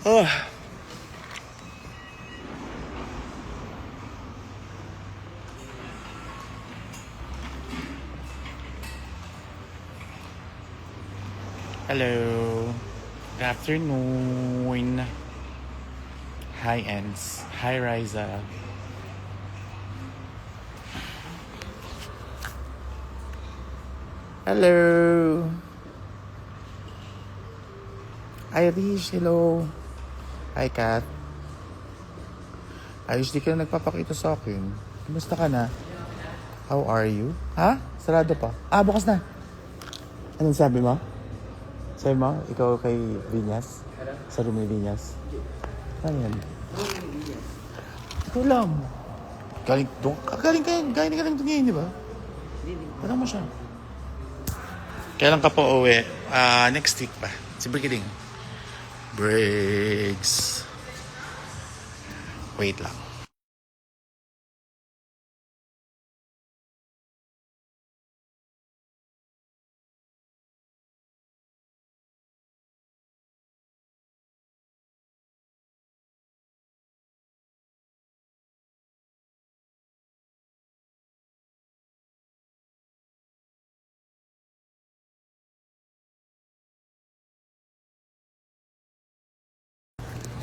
Oh. Hello. Good afternoon. Hi, Ens. Hi, Riza. Hello. Irish, hello. Hi, Kat. Ayos, di ka na nagpapakita sa akin. Kumusta ka na? How are you? Ha? Sarado pa. Bukas na. Anong sabi mo? Sabi mo, ikaw kay Vinyas? Sa Rumi Vinyas? Ano yan? Ikaw lang. Galing ka lang doon ngayon, di ba? Tanong mo siya. Kailan ka po uwi? Next week pa. Si Brigading. Briggs. Wait lang.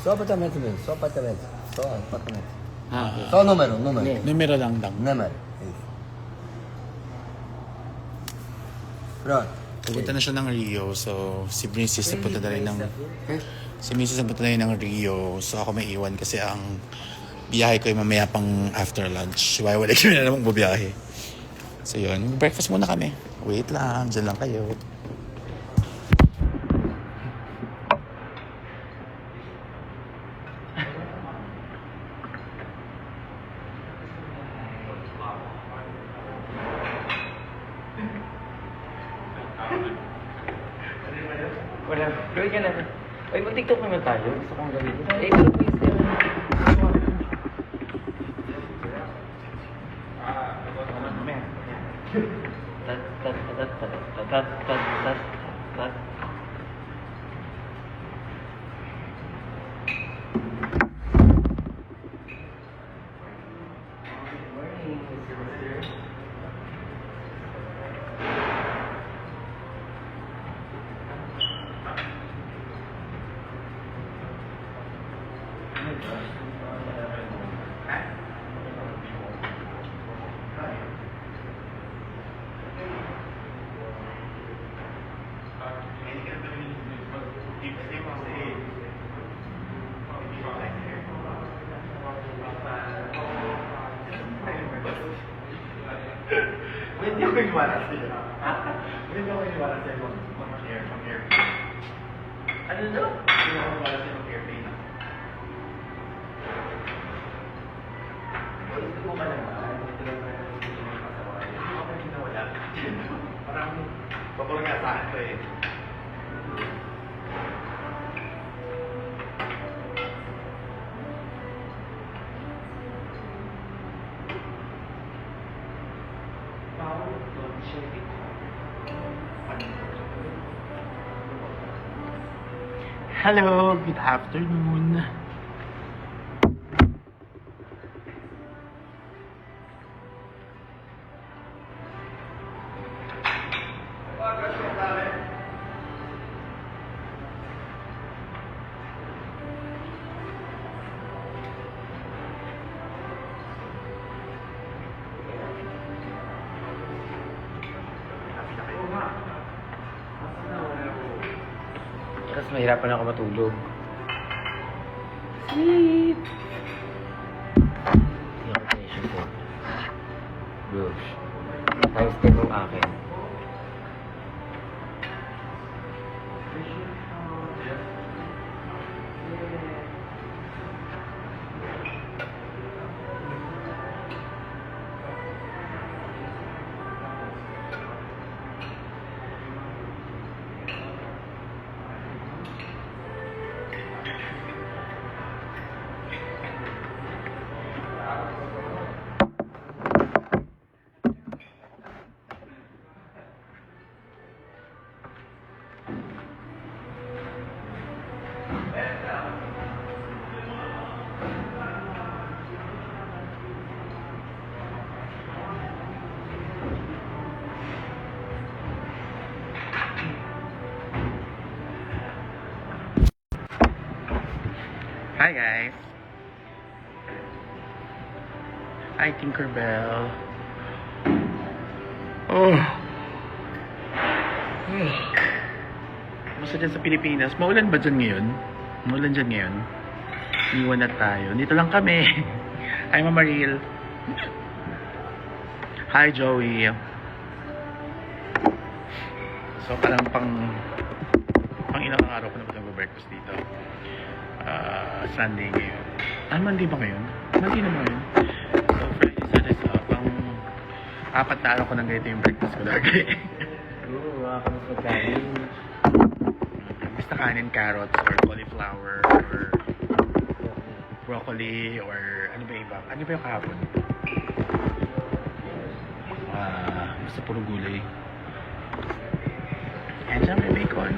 Su apartamento mesmo, só apartamento. Só apartamento. Okay. Só número. Numero lang daw. Número. Isso. Pronto. Pupunta na siya ng Rio, so si Mrs. napunta na rin ng... Si Mrs. napunta na rin ng Rio, so ako may iwan kasi ang biyahe ko ay mamaya pang after lunch. Wala kami na namang bubiyahe. So yun, breakfast muna kami. Wait lang, dyan lang kayo. Wala. Gawin ka naman. Ay, mag-tiktok naman tayo. Gusto kong gawin. Eh, pero please, tat. Hindi ako iwala sa'yo. Hindi ako iwala sa'yo mag-air. Ano daw? Hindi ako iwala sa'yo mag-airplane. Gusto mo ka naman. Ito lang tayo ng pasaway. Hindi ako hindi nawala. Parang papalaga sa akin ko eh. Hello, good afternoon. Tapos mahirapan ako matulog. Sleep! Hindi ako pressure ko. Gosh. Times 10 ng akin. Hi guys. Hi Tinkerbell. Oh. Basta dyan sa Pilipinas, maulan ba dyan ngayon? Maulan dyan ngayon? Iwan na tayo. Dito lang kami. Hi Mama Ril. Hi Joey. So parang pang ilang araw ko na ba nag-breakfast dito. Sunday ngayon. Monday ba ngayon? Monday na ba ngayon? So Friday, Saturday, so pang 4 na araw ko nang ganito yung breakfast ko lagi. Oo, kami sa kanin. Basta kanin, carrots, or cauliflower, or broccoli, or ano ba yung iba? Ano ba yung kahapon? Basta puro gulay. And siya may bacon.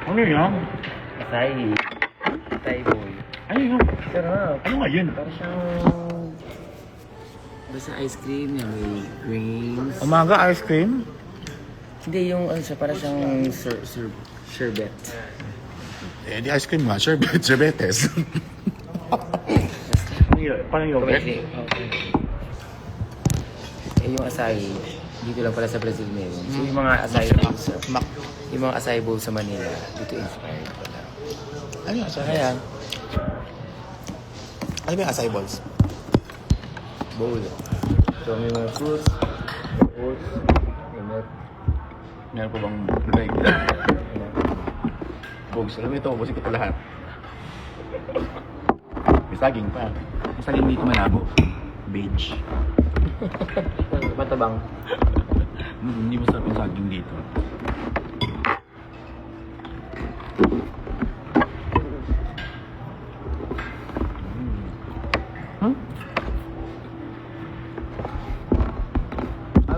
Ano yun? Asay. Asay boy. Ano yun? Sarap. Ano nga yun? Para siyang... Basta ice cream niya, may grains. Umaga ice cream? Hindi, yung ano siya, para siyang sherbet. Eh, di ice cream nga. Sorbetes. Parang yogurt? Okay. Eh, yung acai, dito lang pala sa Brazil meron. So, yung mga acai bowls, yung mga acai bowls sa Manila, dito inspired pala. Ano yung acai? Ayan. Ano ba yung acai balls? Bowl. So, may mga fruits, oats, may milk. Meron po bang break? Bogs. Alam mo ito, ubusin ko ito lahat. May saging pa. May saging dito malabo. Beige. Matabang. Hindi masarap yung saging dito.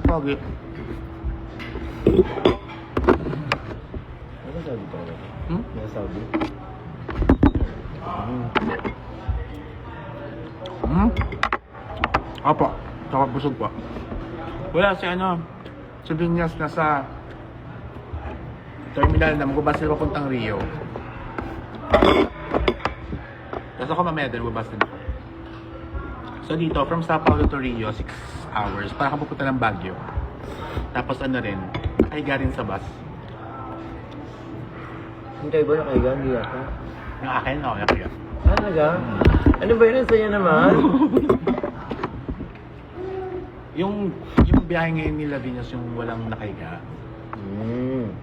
Pogi. Ano sabi pa rin? Ano sabi? Apa, saka busog pa. Wala si ano, si Vinyas nasa terminal na magbabas sila papuntang Rio. Tapos ako mamaya din, magbabas din ako. So dito, from Sao Paulo to Rio, 6 hours. Para kang pupunta ng Baguio. Tapos ano rin, nakahiga rin sa bus. Hintay ba nakahiga? Hindi yata. Yung akin, no, nakahiga. Talaga? Ano ba yun? Ang saya naman. Yung biyahe ngayon nila Vinyas yung walang nakahiga.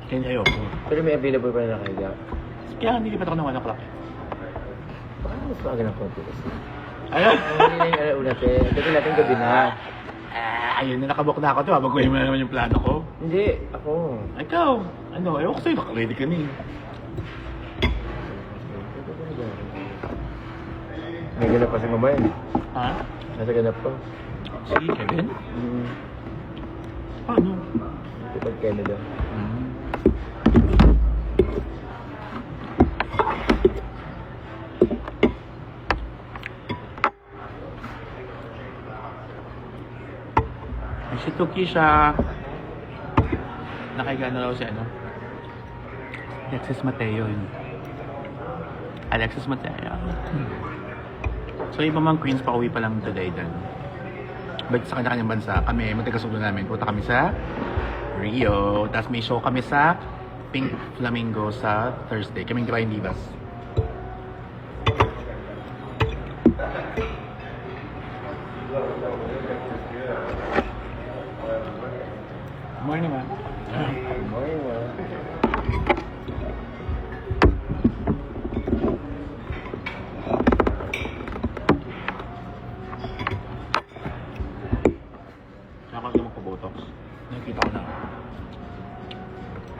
Kaya ayoko. Pero may available pa na nakahiga. Kaya hindi pa ako ng 1 o'clock. Baka mas maaga ng konti kasi. Ayun! Hindi na yung alauna, te. Dati natin gabi na. Ayun na, nakabook na ako to. Baguhin mo na naman yung plano ko. Hindi, ako. Ikaw, ano, ewan ko sa'yo, nakaready ka na eh. May ganap pa si mama yun. Ha? Nasa ganap pa. Si Kevin? Paano? Kapag Canada. Si Tuki siya. Nakahiga na daw si ano? Alexis Mateo yun. Alexis Mateo. So iba mga queens pa uwi pa lang today din. But sa kanya-kanyang bansa, kami, magtagasuglo namin, punta kami sa Rio. Tapos may show kami sa Pink Flamingo sa Thursday. Kaming Divine Divas. Morning, ma. Morning, ma. Saka ko magpa-botox. Nakikita ko na.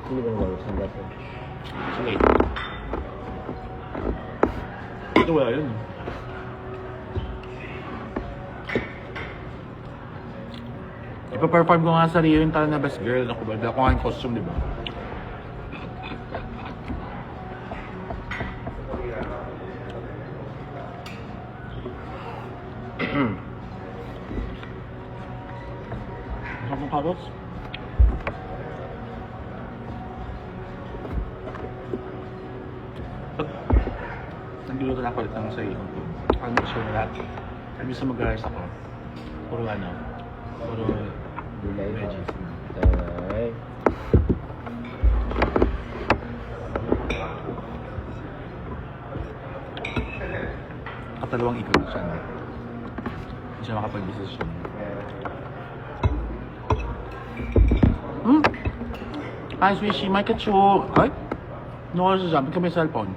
Hindi ba nagawin sa dati? Sige. Ito wala yun. Ipa-perform ko nga sa Rio yung tala na best girl. Ako ba? Dala ko nga yung costume, di ba? Masarap ng carrots? Siguro na palit lang sa iyo. Ang sure na lahat. Sabi sa mag-ayos ako. Puro Gulay. veggies. Ay. Katalawang ikaw siya. Hindi siya makapag-desisyon. Hi, Swishy. May kacho. Ay? No, ano siya? Ba't ka may cellphone?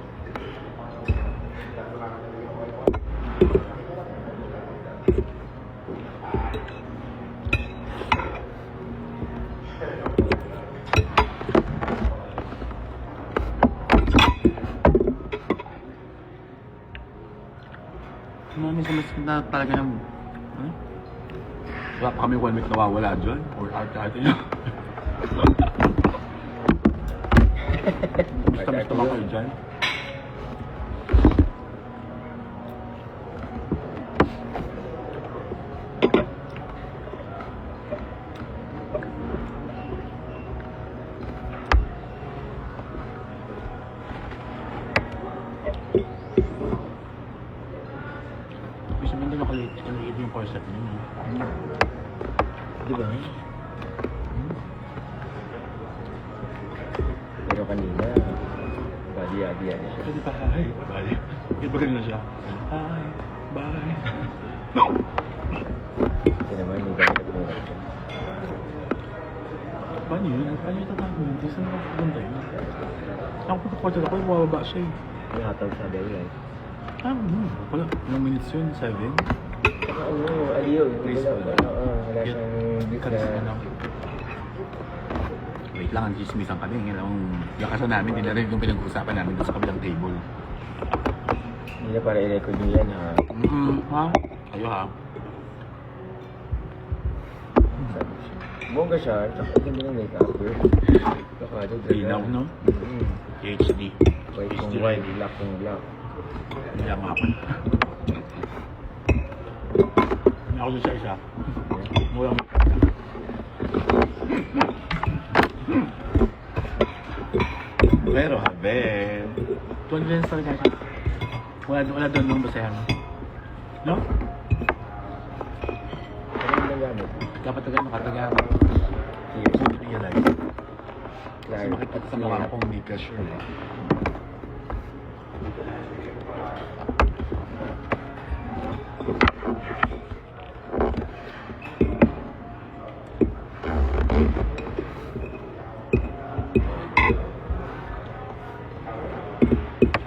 Minsan mas na talaga ng... Ano? Wala pa kami 1 week nawawala dyan. Or ate-ate nyo. Gusto mo kayo dyan? Gusto mo hindi makalit yung concept niyo. Di ba? Pero kanina, badi-adi siya. Pwede pa, hi, bye. Kaya ba ganun na siya? Hi, bye. Kasi naman, may gamit at mura siya. Paano yun? Paano yung tatago? Hindi saan nakakaganda yun? Ako pagkakwartal ako, bumababa siya eh. May hatag sa daylight. Wala. Ilang minutes yun? 7? Aliyo. Graceful. Wala siyang Ano? Wait lang, ang chismisan kami. Yung kaso namin, din na rin yung pinag-uusapan namin doon sa kabilang table. Hindi na para i-record nyo yan, ha? Ha? Kayo ha? Bongga siya, tsaka ganda ng make-up. Kakado, Linaw, no? HD. White kung white, black kung black. Hindi ako hapon. Hindi ako doon sa isa. Walang... Pero habe. Tuwan din sa talaga siya. Wala doon nung basayan. No? Ano yung gamit? Dapat agad makataga. Here. Hindi realize. Kasi Clark. makikita sa mukha kong hindi ka sure.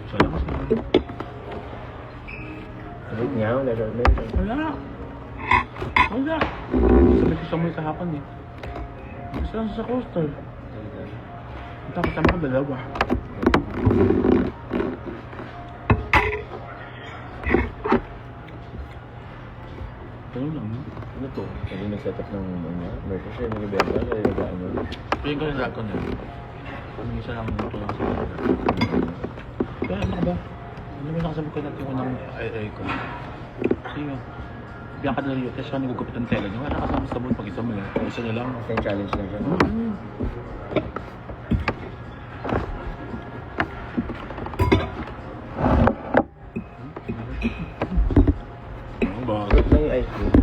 Salamat na. Sabit niya, wala siya. Wala. Wala. Sabi ko sa mga kahapon eh. Gusto lang sa coaster. Tapos sama ko dalawa. Ganun lang, no? Ano to? Hindi nag-set up ng merch siya, nag-ibenta, kaya nagaan mo. Piling ko na lahat ko na. Kung isa lang ito lang sa mga. Kaya ano ka ba? Ano ba nakasabi ko natin unang ay ko? Kasi yun. Biyan ka na rin yun. Kasi siya nagugupit ng tela niya. Wala kasama sa buwan pag isa mo yun. O isa na lang. Kaya challenge lang siya. Ano ba? Good lang yung ice cream.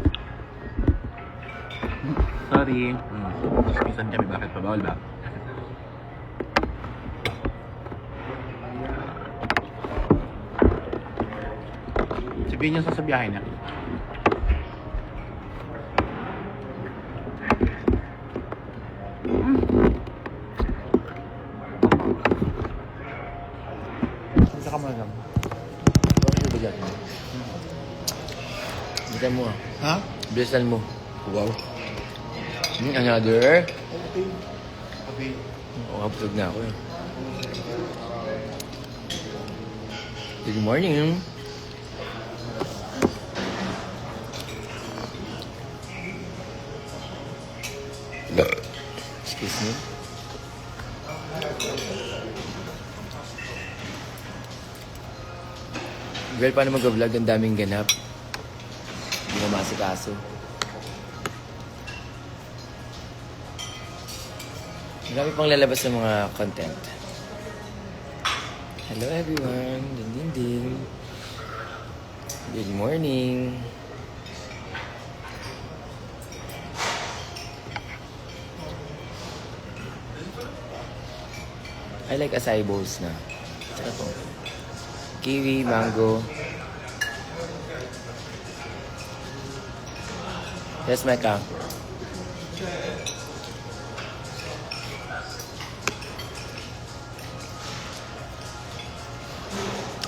Sorry. Chismisan kami. Bakit pa? Bawal ba? Sabihin niya sa biyahe niya. Isa ka muna lang. Bakit yung bigat mo? Bigat mo ah. Ha? Bilisan mo. Wow. Another? Okay. Oo, kaputog na ako eh. Good morning. Excuse me. Girl, paano mag-vlog? Ang daming ganap. Hindi na masikaso. Marami pang lalabas ng mga content. Hello everyone. Ding ding ding. Good morning. I like acai bowls na. Sarap po. Kiwi, mango. Yes, Mecca.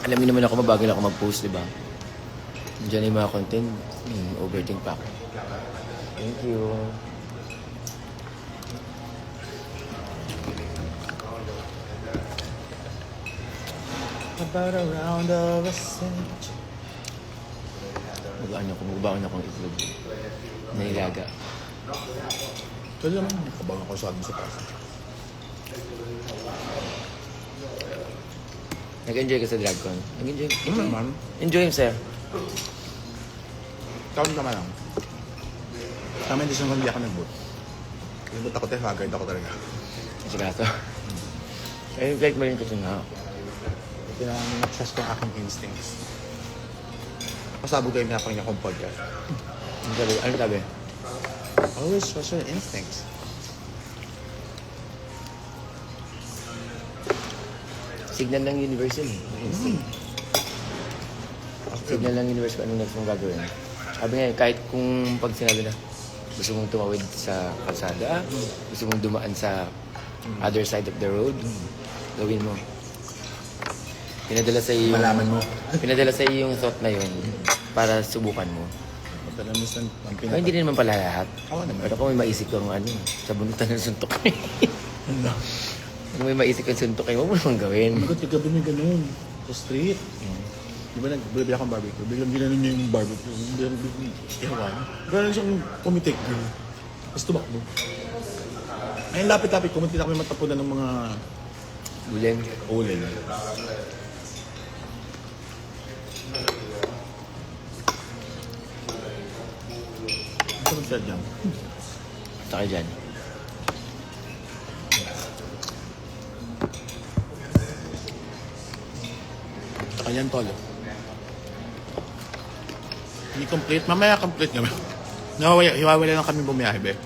Alam niyo naman ako, mabagal ako mag-post, di ba? Diyan yung mga content. Overthink pa ako. Thank you. About a round of a cinch. Magbaon ako ng itlog. Nailaga. Pwede naman, kabang ako sa sa taas. Nag-enjoy ka sa DragCon? Nag-enjoy? Naman. Enjoy, sir. Count naman lang. Tama hindi siya hindi ako nag-boot. Nag-boot ako tayo, haggard ako talaga. Sigado. Eh, like mo rin kasi nga. Pinag-trust ko ang aking instincts. Pasabog kayo na niya kong podcast. Ano sabi? Always trust your instincts. Signal ng universe yun. Signal ng universe kung anong next mong gagawin. Sabi nga, kahit kung pag sinabi na gusto mong tumawid sa kalsada, gusto mong dumaan sa other side of the road, gawin mo. Pinadala sa iyo Malaman mo. Pinadala sa iyo yung thought na yun para subukan mo. Pero minsan, ang Ay, hindi rin naman pala lahat. Oo naman. Pero kung may maisip kang ano, sa bunutan ng suntok. Kung may maisip kang suntok, huwag mo naman gawin. Bagot kagabi may ganun. Sa street. Di ba nagbibili akong barbecue? Biglang ginanon niya yung barbecue. Biglang ihawan. Gano'n siyang pumitik. Tapos tumakbo. Ayun, lapit-lapit. Kumunti na kami matapunan ng mga Buleng. uling. Ano siya dyan? Saka dyan. Saka yan, tol. Hindi complete. Mamaya complete naman. Hiwawala lang kami bumiyahe, be.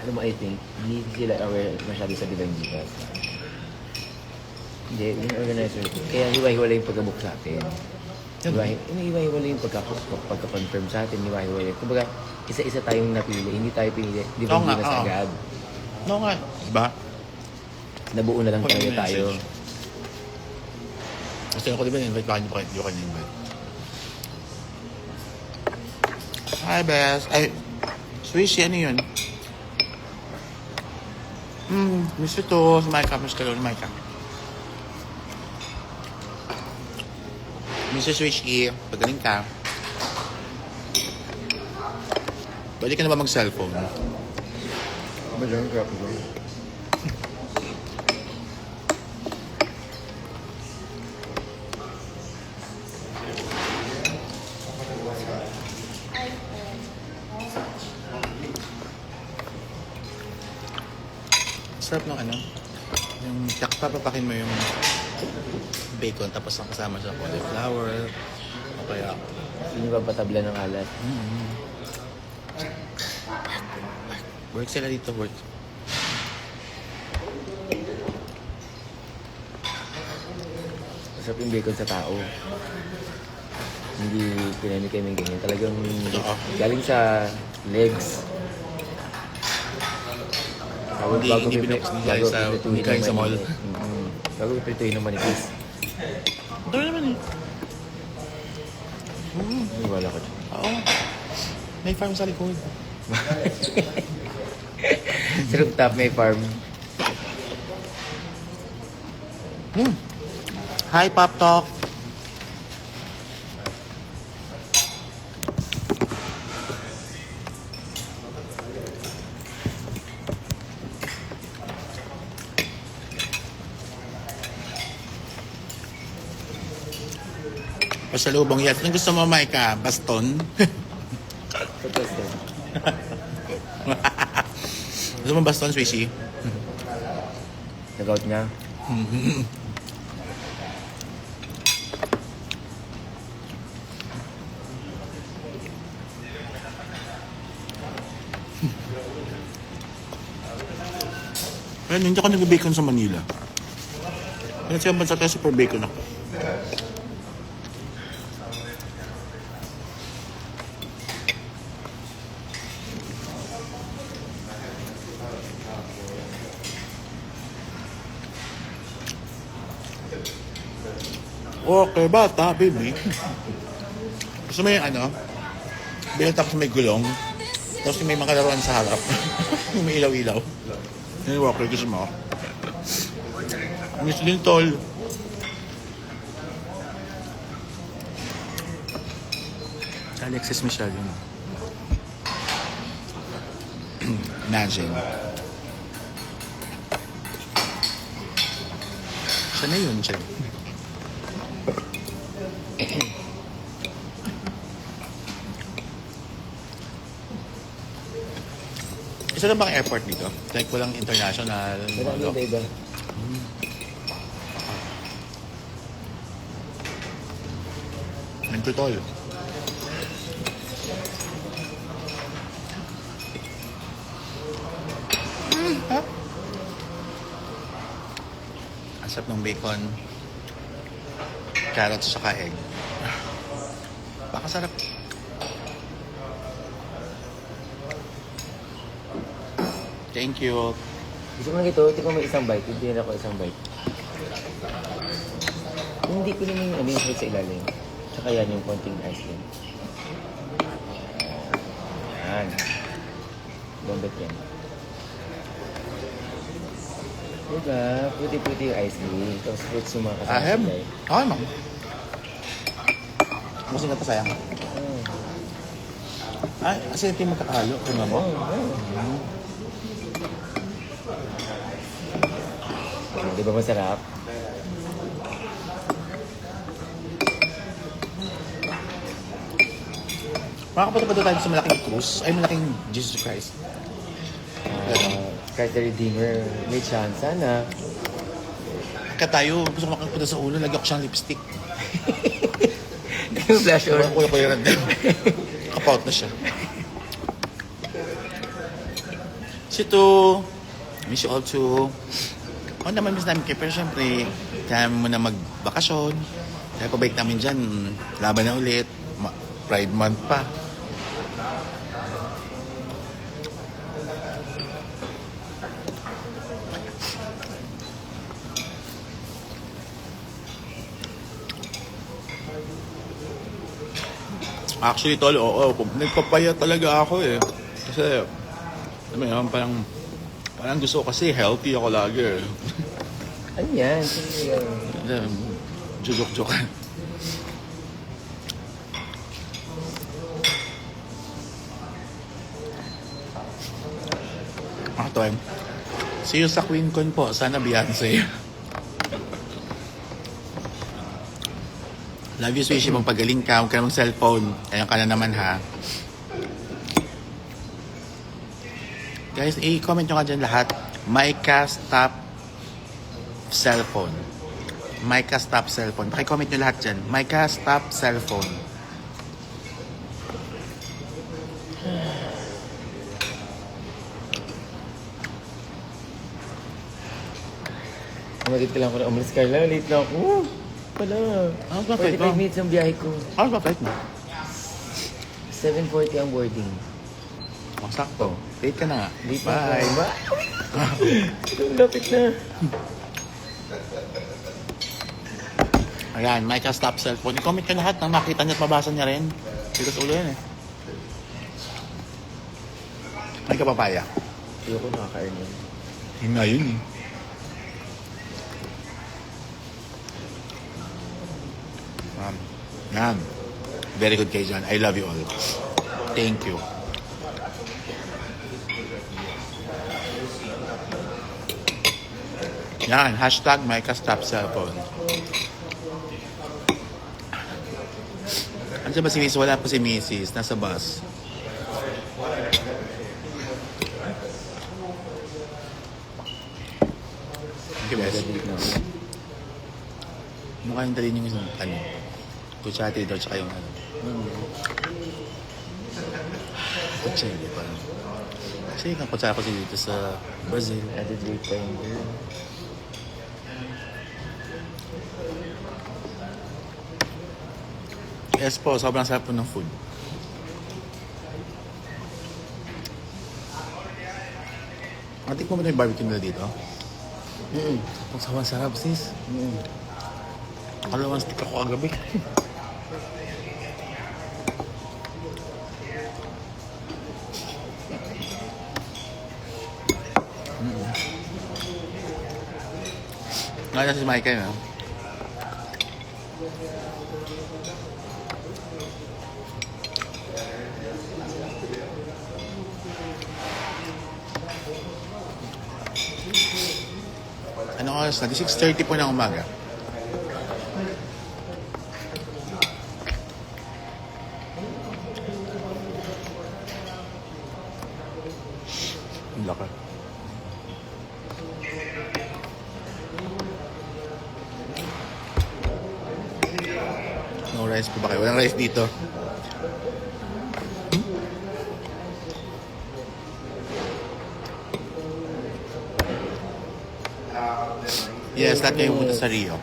Alam mo, I think, hindi sila aware masyado sa Divine Jesus. Hindi, yung organizer. Kaya hiwa-hiwala yung pagkabook sa atin. Hiwa-hiwala yung pagka-confirm sa atin. Hiwa-hiwala. Kumbaga, isa-isa tayong napili. Hindi tayo pinili. Di ba Oo nga, hindi mas oo. agad? No nga. Diba? Nabuo na lang talaga tayo. Kasi ako diba, invite ba kanyo pa kayo kanyo invite? Hi, Bess. Ay, Swishy, ano yun? Miss you to. Micah, miss ka doon, Micah. Miss you, Swishy. Pagaling ka. Pwede ka na ba mag-cellphone? Malang crap ko. Sarap ng ano, yung papapakin mo yung bacon tapos ang kasama sa cauliflower o kaya Hindi ba patabla ng alat? work sila dito, work. Masarap yung bacon sa tao. Hindi pinamig kami ganyan. Talagang galing sa legs. Hindi galing sa mall. Bago piprituhin ng manipis. Ito naman eh. Wala ko dyan. Oo. May farm sa likod. Sa rooftop may farm. Hi, Pop Talk. Pasalubong yan. Anong gusto mo, Micah? Baston? Tapos din. Gusto mo baston, Swishy? workout niya. Pero hindi ako nag-bacon sa Manila. Kasi ang bansa tayo super bacon ako. Okay, bata, baby. Gusto mo yung ano? Bilang tapos may gulong. Tapos may mga laruan sa harap. Yung may ilaw-ilaw. Yung walker, gusto mo? Miss Lintol. Alexis Michelle yun. Imagine. Siya na yun, siya. Isa lang bang airport dito? Like walang international? Wala yung iba. Ito tol. Ang sarap ng bacon. Carrots saka egg. Baka sarap. Thank you. Gusto ko lang ito, tingnan mo isang bite. Hindi na ako isang bite. Hindi ko naman yung ano yung sa ilalim. Tsaka yan yung konting ice cream. Yan. Bombet yan. Diba? Puti-puti yung ice cream. Tapos fruits yung mga kasama. Ahem. sa light. Okay, ma'am. Gusto nga pa sayang. Ay, kasi ito yung magkakalo. Kung mo. Di ba masarap? Makakapunta pa doon tayo sa malaking krus. Ay, malaking Jesus Christ. Christ the Redeemer. May chance. Sana. Kaya tayo, gusto ko makapunta sa ulo. Lagi ako siyang lipstick. Yung flash on. Wala pa yung random. Kapout na siya. Si Tu. Miss you all too. Oo naman, miss namin kayo. Pero syempre, kaya mo na magbakasyon. Kaya pabalik namin dyan. Laban na ulit. Pride month pa. Actually, tol, oo. Nagpapaya talaga ako eh. Kasi, alam mo yun, parang gusto ko kasi healthy ako lagi eh. Ano yan? Sige yan. Joke-joke. Ito eh. See you sa QueenCon po. Sana Beyonce. Love you, Swishy. Magpagaling ka. Huwag ka namang cellphone. Ayan ka na naman, ha. Guys, i-comment nyo ka dyan lahat. Micah stop cellphone. Micah stop cellphone. Paki-comment nyo lahat dyan. Micah stop cellphone. Umalit ka lang ako na umalis, Carla. Late na ako. Pala. Ano ba flight mo? 45 minutes ang biyahe ko. Ano ba flight mo? 7:40 ang boarding. Oh, sakto. Late ka na nga. Late na Bye. ako. Bye. Ang lapit na. Ayan, Micah stop cellphone. I-comment ka lahat nang makita niya at mabasa niya rin. Because ulo yan eh. May kapapaya. Ayoko nakaka-earn yun. Yun nga yun eh. Yan. Very good kay John. I love you all. Thank you. Yan. Hashtag Micah stop cellphone. Ano ba si Mrs.? Wala pa si Mrs. Nasa bus. Okay, best. Delete na ako. Mukha yung dali yung ano, kutsati daw, tsaka yung ano. Kutsati pa. Kasi yung kutsati ko dito sa Brazil. Delete pa yung girl. Yes po, sobrang sarap po ng food. Matik mo ba na yung barbecue nila dito? Ang sobrang sarap, sis. Nakalawang stick ako kagabi. Ngayon si Michael, no? Ano oras na? 6:30 po ng umaga. Ang laka. No rice po ba kayo? Walang rice dito. Yes, lahat kayo pumunta sa Rio.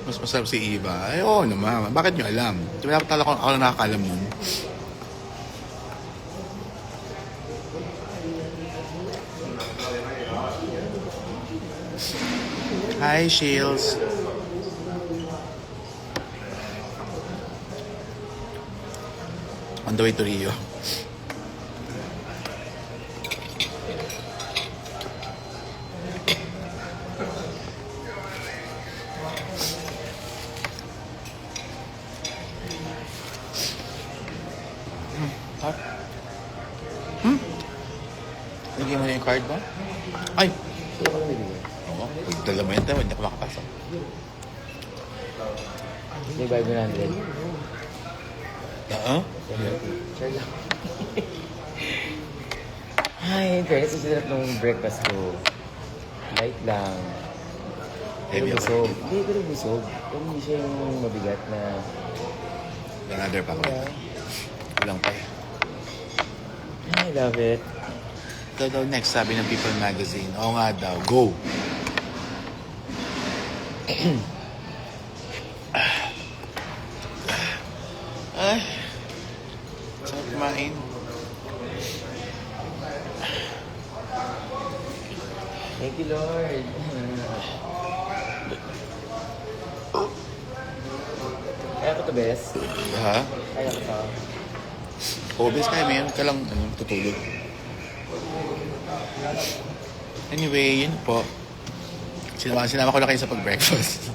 Mas masarap si Eva. Ay, oo naman. Bakit nyo alam? Di ba dapat ako lang nakakalam nun? Hi, Shields. On the way to Rio. Lagyan mo na yung card mo? Ay! Oo. Pag dala mo yan, hindi ako makapasok. May 500. Oo? Sure lang. Ay, in fairness, ang sarap ng breakfast ko. Light lang. Heavy Pero ako. busog. Hindi, pero busog. Pero hindi siya yung mabigat na... Another pa ako. Kulang pa eh. I love it. Ito daw next, sabi ng People Magazine. Oo nga daw, go! Ay, sarap kumain. Thank you, Lord. Kaya ko to, Bes. Ha? Kaya ko to. Obvious kaya meron ka lang tutulog. Anyway, yun po. Sinama ko na kayo sa pag-breakfast.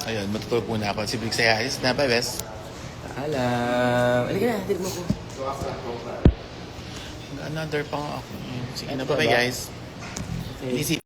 Ayun, matutulog muna ako. Si Big Sayayas na, bye, Bes. Alam. Halika na, hatid mo ko. Another pang ako. Sige na, bye, guys. Easy.